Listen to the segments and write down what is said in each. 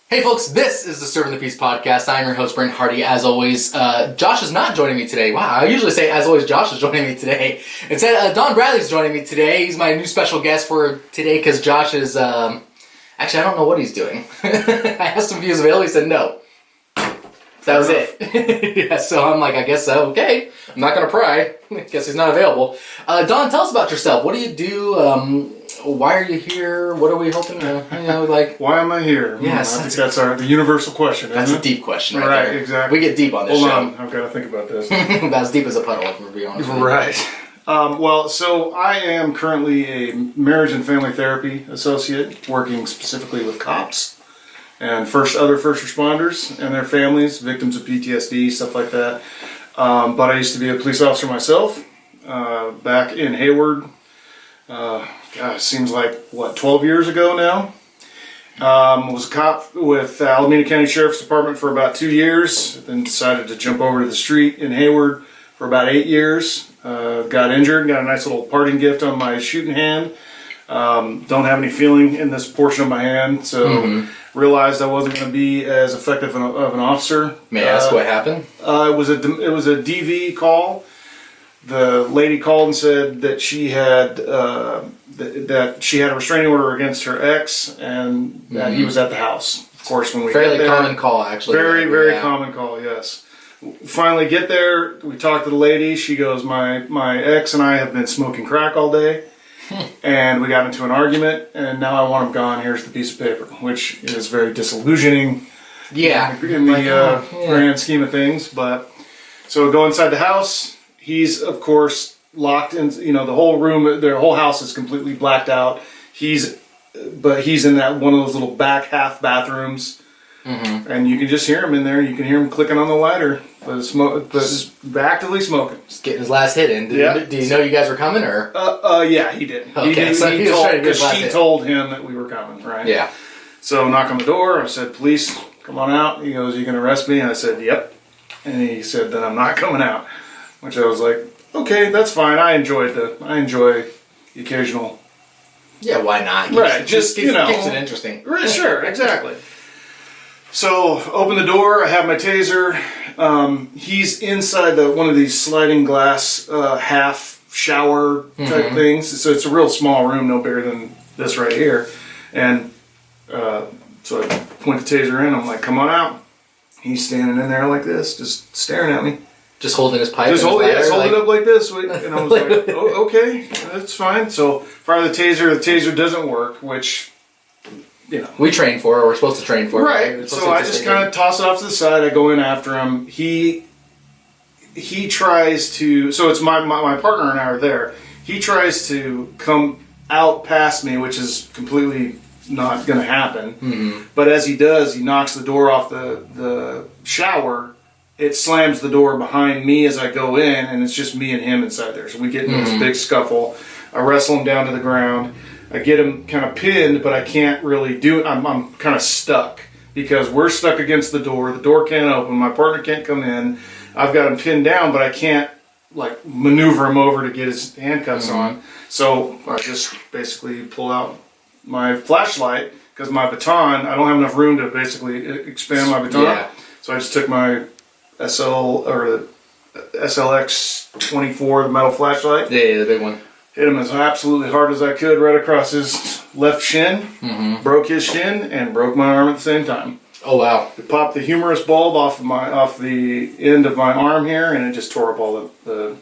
Hey folks, this is the Serving the Peace podcast. I'm your host, Brent Hardy, as always. Josh is not joining me today. Wow, I usually say, as always, Josh is joining me today. Instead, Donn Bradley's joining me today. He's my new special guest for today because Josh is, actually, I don't know what he's doing. I asked him if he was available, he said no. That was it. Yeah, so I'm like, I guess so. Okay, I'm not going to pry. I guess he's not available. Donn, tell us about yourself. What do you do? Why are you here? What are we hoping to, Why am I here? Yes. I think that's the universal question, That's isn't a deep question right there. Right, exactly. We get deep on this show. Hold on, I've got to think about this. That's deep as a puddle, if we're being honest with you. Right. So I am currently a marriage and family therapy associate, working specifically with cops and other first responders and their families, victims of PTSD, stuff like that. But I used to be a police officer myself back in Hayward. It seems like, 12 years ago now. Was a cop with Alameda County Sheriff's Department for about 2 years, then decided to jump over to the street in Hayward for about 8 years. Got injured, got a nice little parting gift on my shooting hand. Don't have any feeling in this portion of my hand, so realized I wasn't going to be as effective of an officer. May I ask what happened? It was a DV call. The lady called and said that she had that she had a restraining order against her ex, and that he was at the house. Of course, when we fairly get there, common call, actually. Very common call. Yes. Finally, get there. We talk to the lady. She goes, "My ex and I have been smoking crack all day, and we got into an argument, and now I want him gone. Here's the piece of paper," which is very disillusioning. Yeah. In the grand scheme of things, but so go inside the house. He's, of course, locked in, the whole room, their whole house is completely blacked out. He's in that one of those little back half bathrooms, and you can just hear him in there. You can hear him clicking on the lighter, but actively smoking. Just getting his last hit in. Did he know you guys were coming, or? Yeah, he did. Okay, he did. so She told him that we were coming, right? Yeah. So knock on the door. I said, "Police, come on out." He goes, "You gonna arrest me?" And I said, "Yep." And he said, "Then I'm not coming out." Which I was like, okay, that's fine. I enjoy the occasional. Yeah, why not? Keeps it interesting. Right, sure, exactly. So open the door. I have my taser. He's inside one of these sliding glass half shower type things. So it's a real small room, no bigger than this right here. And so I point the taser in. I'm like, "Come on out." He's standing in there like this, just staring at me. Just holding his pipe? Just holding it up like this. And I was like, "Oh, okay, that's fine." So fire the taser doesn't work, which, we train for, or we're supposed to train for. Right. So I just kind of toss it off to the side. I go in after him. He tries to, so it's my partner and I are there. He tries to come out past me, which is completely not going to happen. But as he does, he knocks the door off the shower. It slams the door behind me as I go in, and it's just me and him inside there. So we get into this big scuffle. I wrestle him down to the ground. I get him kind of pinned, but I can't really do it. I'm kind of stuck because we're stuck against the door. The door can't open. My partner can't come in. I've got him pinned down, but I can't maneuver him over to get his handcuffs on. So I just basically pull out my flashlight because my baton, I don't have enough room to basically expand my baton. Yeah. So I just took my SLX 24, the metal flashlight. Yeah, the big one. Hit him as absolutely hard as I could right across his left shin. Broke his shin and broke my arm at the same time. Oh wow! It popped the humerus bulb off the end of my arm here, and it just tore up all the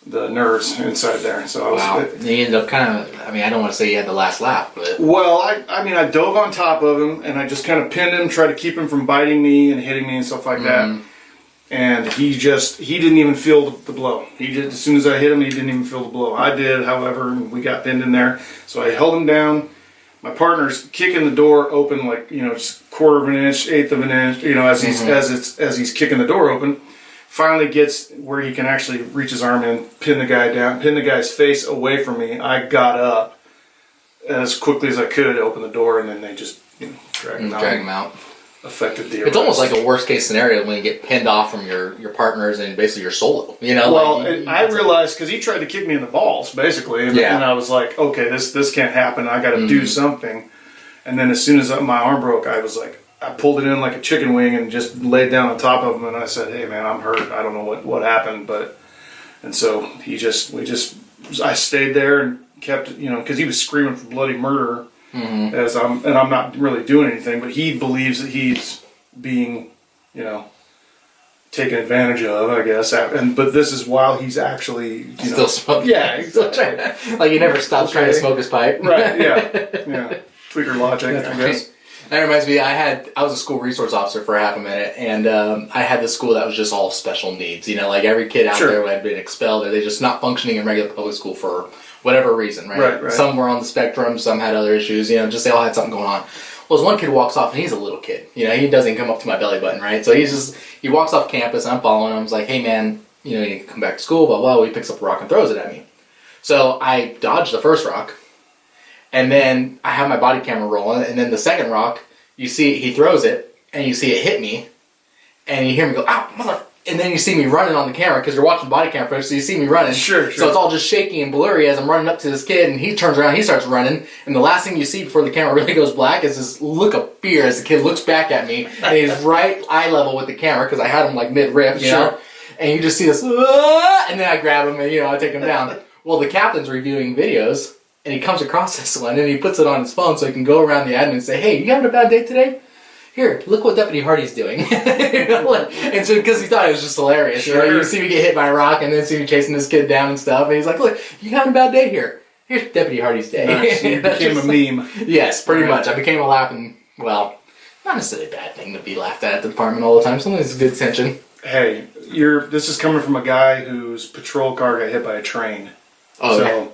nerves inside there. So I was. You ended up I don't want to say you had the last laugh, but. Well, I dove on top of him and I just kind of pinned him, tried to keep him from biting me and hitting me and stuff like that. And he didn't even feel the blow. As soon as I hit him, he didn't even feel the blow. I did, however, and we got pinned in there. So I held him down. My partner's kicking the door open, just quarter of an inch, eighth of an inch, as he's kicking the door open. Finally gets where he can actually reach his arm in, pin the guy down, pin the guy's face away from me. I got up as quickly as I could, open the door, and then they just drag him out. Affected the arrest. It's almost like a worst case scenario when you get pinned off from your partners and basically you're solo. I realized because he tried to kick me in the balls basically, and I was like, okay, this can't happen. I got to do something. And then as soon as my arm broke, I was like, I pulled it in like a chicken wing and just laid down on top of him, and I said, "Hey man, I'm hurt. I don't know what happened," and so I stayed there and kept, because he was screaming for bloody murder, and I'm not really doing anything, but he believes that he's being, taken advantage of, I guess. But this is while he's actually still smoking. Yeah, exactly. Like he never stops trying to smoke his pipe. Right. Yeah. Tweaker logic, I guess. That reminds me, I was a school resource officer for half a minute, and I had this school that was just all special needs. Like every kid out there had been expelled, or they're just not functioning in regular public school for whatever reason, right? Right. Some were on the spectrum, some had other issues, just they all had something going on. Well, this one kid walks off, and he's a little kid. He doesn't come up to my belly button, right? So he walks off campus, and I'm following him. I was like, hey, man, you need to come back to school, blah, blah. He picks up a rock and throws it at me. So I dodge the first rock, and then I have my body camera rolling, and then the second rock, you see he throws it, and you see it hit me, and you hear me go, ow, mother. And then you see me running on the camera, because you're watching body camera footage, so you see me running. Sure. So it's all just shaky and blurry as I'm running up to this kid, and he turns around, he starts running, and the last thing you see before the camera really goes black is this look of fear as the kid looks back at me, and he's right eye level with the camera, because I had him like mid-rip, you know? And you just see this, and then I grab him, and I take him down. Well, the captain's reviewing videos, and he comes across this one, and he puts it on his phone so he can go around the admin and say, hey, you having a bad day today? Here, look what Deputy Hardy's doing. And so, because he thought it was just hilarious. Sure. You see me get hit by a rock, and then see me chasing this kid down and stuff. And he's like, look, you having a bad day here. Here's Deputy Hardy's day. Nice. You became a meme. Yes, pretty much. I became a laughing, not necessarily a bad thing to be laughed at the department all the time. Sometimes it's a good tension. Hey, this is coming from a guy whose patrol car got hit by a train. Oh, so,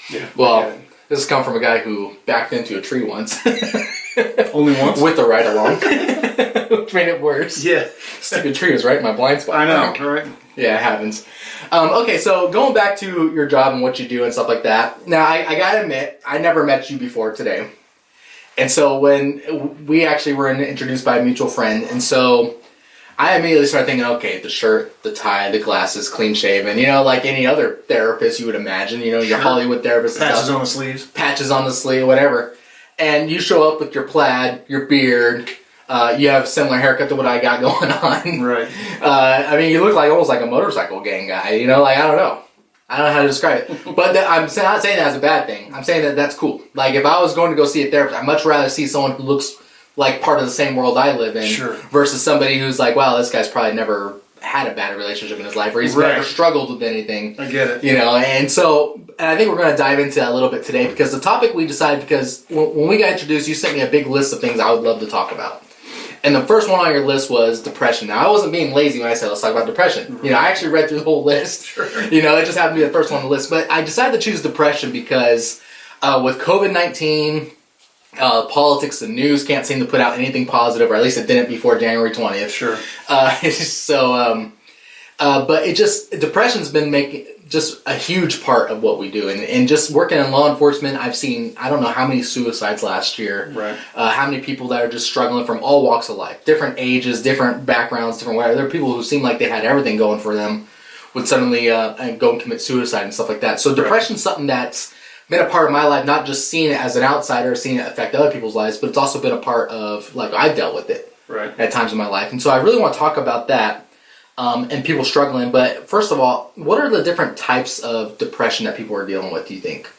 yeah. Well, this has come from a guy who backed into a tree once. Only once? With the ride along. Which made it worse. Yeah. Stupid tree was right in my blind spot. I know, right? Yeah, it happens. Okay, so going back to your job and what you do and stuff like that. Now, I gotta admit, I never met you before today. And so when we actually were introduced by a mutual friend, and so I immediately started thinking, okay, the shirt, the tie, the glasses, clean shaven, like any other therapist you would imagine, your Hollywood therapist. Patches on the sleeves. Patches on the sleeve, whatever. And you show up with your plaid, your beard, you have a similar haircut to what I got going on. Right. You look almost like a motorcycle gang guy, I don't know. I don't know how to describe it. But I'm not saying that as a bad thing. I'm saying that that's cool. Like, if I was going to go see a therapist, I'd much rather see someone who looks like part of the same world I live in versus somebody who's like, wow, this guy's probably never had a bad relationship in his life, or he's never struggled with anything. I get it. And so, and I think we're going to dive into that a little bit today, because the topic we decided, because when we got introduced, you sent me a big list of things I would love to talk about. And the first one on your list was depression. Now, I wasn't being lazy when I said, let's talk about depression. I actually read through the whole list. It just happened to be the first one on the list. But I decided to choose depression because with COVID-19, politics, the news can't seem to put out anything positive, or at least it didn't before January 20th. Sure. But depression's been making just a huge part of what we do. And just working in law enforcement, I've seen, I don't know how many suicides last year. Right. How many people that are just struggling from all walks of life, different ages, different backgrounds, different whatever. There are people who seem like they had everything going for them would suddenly go and commit suicide and stuff like that. So depression's something that's been a part of my life, not just seeing it as an outsider, seeing it affect other people's lives, but it's also been a part of, I've dealt with it at times in my life. And so I really want to talk about that. And people struggling. But first of all, what are the different types of depression that people are dealing with, do you think?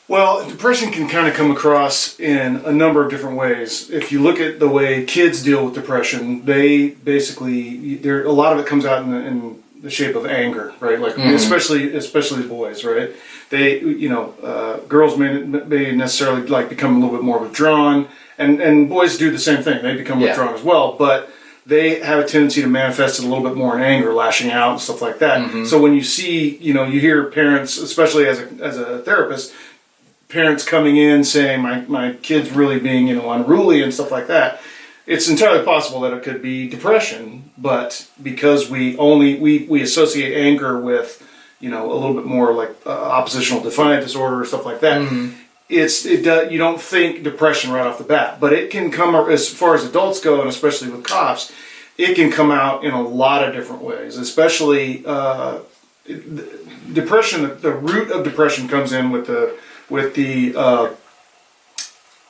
Well, depression can kind of come across in a number of different ways. If you look at the way kids deal with depression, they basically, a lot of it comes out in the shape of anger, right? Especially the boys, right? They, girls may necessarily become a little bit more withdrawn, and boys do the same thing. They become withdrawn as well, but they have a tendency to manifest it a little bit more in anger, lashing out and stuff like that. Mm-hmm. So when you see, you hear parents, especially as a therapist, parents coming in saying my kid's really being unruly and stuff like that, it's entirely possible that it could be depression. But because we associate anger with a little bit more like oppositional defiant disorder or stuff like that. Mm-hmm. You don't think depression right off the bat, but it can come, as far as adults go, and especially with cops, it can come out in a lot of different ways. Especially depression. The root of depression comes in with the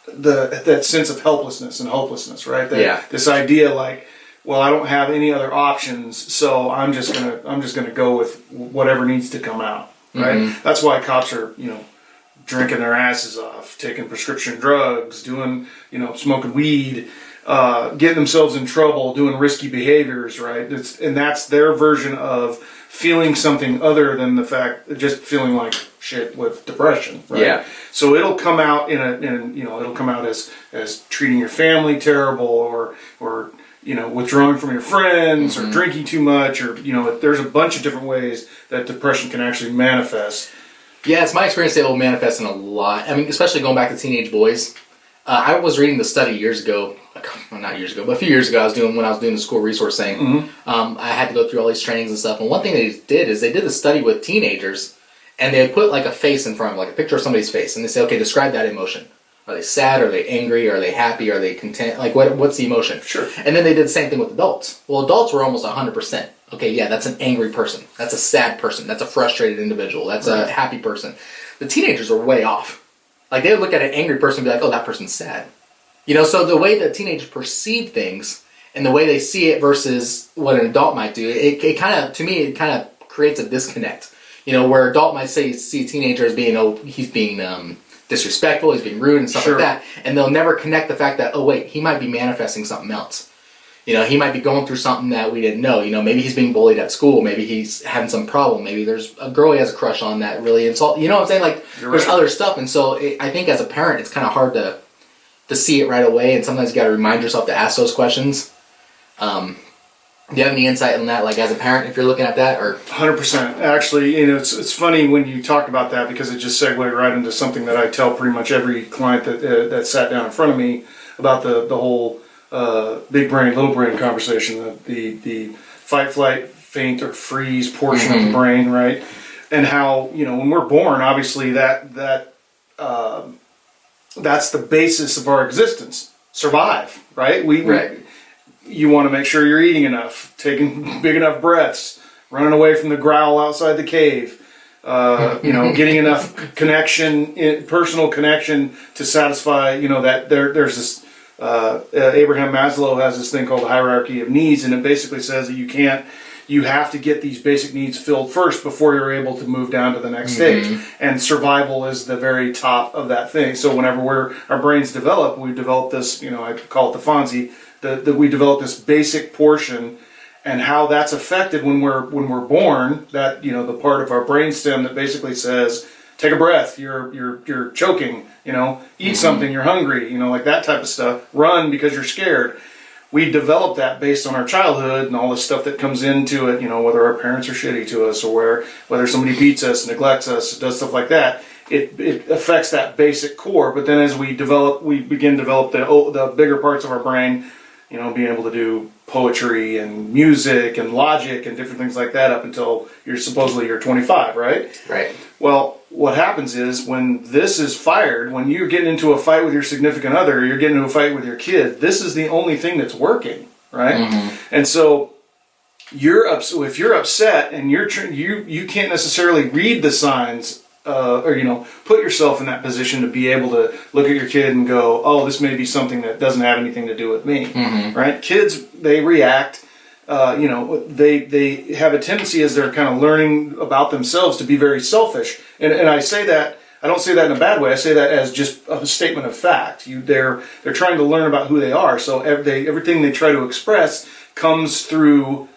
that sense of helplessness and hopelessness, right? This idea like, well, I don't have any other options, so I'm just gonna go with whatever needs to come out, right? Mm-hmm. That's why cops are, drinking their asses off, taking prescription drugs, doing, smoking weed, getting themselves in trouble, doing risky behaviors, right? And that's their version of feeling something other than the fact, just feeling like shit with depression, right? Yeah. So it'll come out it'll come out as treating your family terrible, or withdrawing from your friends, mm-hmm. or drinking too much, or there's a bunch of different ways that depression can actually manifest. Yeah, it's my experience that it will manifest in a lot. I mean, especially going back to teenage boys. I was reading the study years ago. Well, not years ago, but a few years ago, when I was doing the school resource thing. Mm-hmm. I had to go through all these trainings and stuff. And one thing they did is they did a study with teenagers, and they put like a face in front of them, like a picture of somebody's face, and they say, okay, describe that emotion. Are they sad? Are they angry? Are they happy? Are they content? Like, what's the emotion? Sure. And then they did the same thing with adults. Well, adults were almost 100%. Okay, yeah, that's an angry person. That's a sad person. That's a frustrated individual. That's a happy person. The teenagers are way off. Like, they would look at an angry person and be like, oh, that person's sad. So the way that teenagers perceive things and the way they see it versus what an adult might do, it kind of creates a disconnect. Where adult might see a teenager as being, he's being disrespectful, he's being rude and stuff like that. And they'll never connect the fact that, oh, wait, he might be manifesting something else. He might be going through something that we didn't know. Maybe he's being bullied at school. Maybe he's having some problem. Maybe there's a girl he has a crush on that really insult. You know what I'm saying? Like, there's other stuff. And so I think as a parent, it's kind of hard to see it right away. And sometimes you got to remind yourself to ask those questions. Do you have any insight on that, like as a parent, if you're looking at that? Or 100%. Actually, it's funny when you talk about that, because it just segued right into something that I tell pretty much every client that sat down in front of me about the whole big brain, little brain conversation, the fight, flight, faint, or freeze portion mm-hmm. of the brain, right? And how, when we're born, obviously that's the basis of our existence. Survive, right? You want to make sure you're eating enough, taking big enough breaths, running away from the growl outside the cave, getting enough personal connection to satisfy, that there's this, Abraham Maslow has this thing called the hierarchy of needs, and it basically says that you have to get these basic needs filled first before you're able to move down to the next mm-hmm. stage. And survival is the very top of that thing. So whenever our brains develop, we develop this, I call it the Fonzie, that we develop this basic portion, and how that's affected when we're born, that, the part of our brainstem that basically says, take a breath, you're choking, eat mm-hmm. something, you're hungry, like that type of stuff, run because you're scared. We develop that based on our childhood and all the stuff that comes into it, whether our parents are shitty to us, or whether somebody beats us, neglects us, does stuff like that. It affects that basic core. But then as we begin to develop the bigger parts of our brain, being able to do poetry and music and logic and different things like that up until you're 25, right? Right. Well, what happens is when this is fired, when you're getting into a fight with your significant other, you're getting into a fight with your kid, this is the only thing that's working, right? Mm-hmm. And so if you're upset and you can't necessarily read the signs, or put yourself in that position to be able to look at your kid and go, oh, this may be something that doesn't have anything to do with me, mm-hmm. right? Kids, they react. They have a tendency, as they're kind of learning about themselves, to be very selfish. And I say that, I don't say that in a bad way. I say that as just a statement of fact. They're trying to learn about who they are. So everything they try to express comes through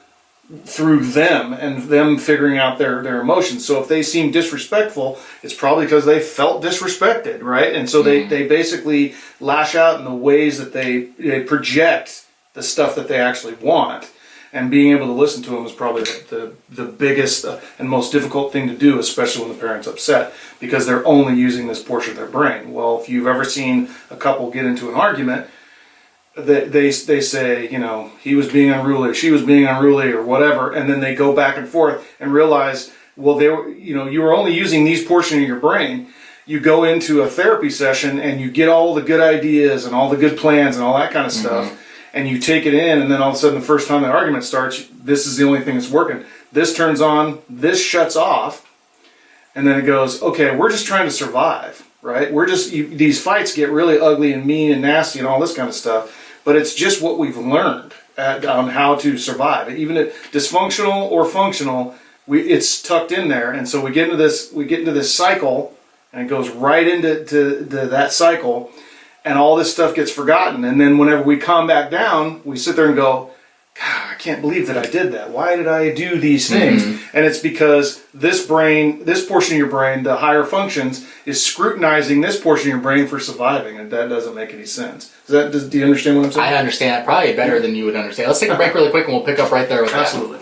them and them figuring out their emotions. So if they seem disrespectful, it's probably because they felt disrespected, right? And so they basically lash out in the ways that they project the stuff that they actually want. And being able to listen to them is probably the biggest and most difficult thing to do, especially when the parent's upset, because they're only using this portion of their brain. Well, if you've ever seen a couple get into an argument, they say, he was being unruly, she was being unruly, or whatever, and then they go back and forth and realize, well, you were only using these portions of your brain. You go into a therapy session and you get all the good ideas and all the good plans and all that kind of stuff. Mm-hmm. And you take it in, and then all of a sudden the first time the argument starts, this is the only thing that's working. This turns on, this shuts off, and then it goes, okay, we're just trying to survive. right? We're just, these fights get really ugly and mean and nasty and all this kind of stuff, but it's just what we've learned on how to survive. Even if dysfunctional or functional, it's tucked in there, and so we get into this cycle, and it goes right into that cycle, and all this stuff gets forgotten. And then whenever we calm back down, we sit there and go, God, I can't believe that I did that. Why did I do these things? And it's because this portion of your brain, the higher functions, is scrutinizing this portion of your brain for surviving, and that doesn't make any sense. Do you understand what I'm saying? I understand it probably better than you would understand. Let's take a break really quick, and we'll pick up right there with that. Absolutely.